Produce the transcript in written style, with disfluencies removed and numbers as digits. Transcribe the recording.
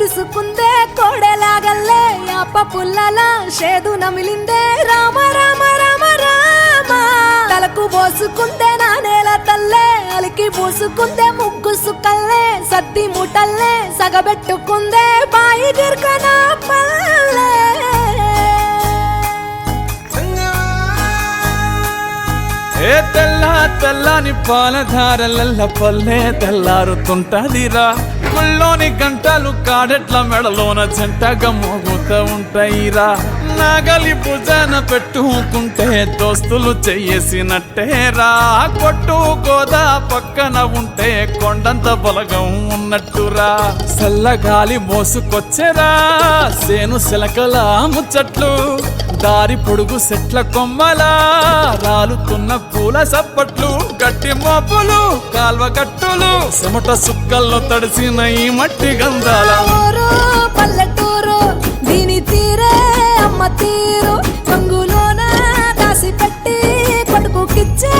విరుసుకుందే కోడెలాగల్లే యాప పుల్లల షేదు నమిలిందే రామ రామ రామ రామ తలకు పోసుకుందే నా నేల తల్లే అలికి పూసుకుందే ముగ్గు సుక్కల్లే సత్తి ముటల్లే సగబెట్టుకుందే బాయి గిర్కన పల్లె ఏ తెల్ల తెల్లని పాలధారలల్ల పల్లె తెల్లారుతుంటదిరా ముల్లోని గంటలు కాడెట్ల మెడలోన జంటగా మోగుతూ ఉంటాయిరా నాగలి భుజాన పెట్టుకుంటే దోస్తులు చెయ్యేసినట్టేరా కొట్టు గోదా పక్కన ఉంటే కొండంత బలగం ఉన్నట్టురా చల్లగాలి మోసుకొచ్చెరా సేను శిలకల ముచ్చట్లు దారి పొడుగు సెట్ల కొమ్మలా రాలుతున్న పూల సప్పట్లు గట్టి మోపులు కాల్వ కట్టులు చెమట సుక్కల్లో తడిసిన ఈ మట్టి గంధాల పల్లెటూరు దీని తీరే అమ్మ తీరు కంగులోన దాసి పెట్టి కొడుకుకిచ్చే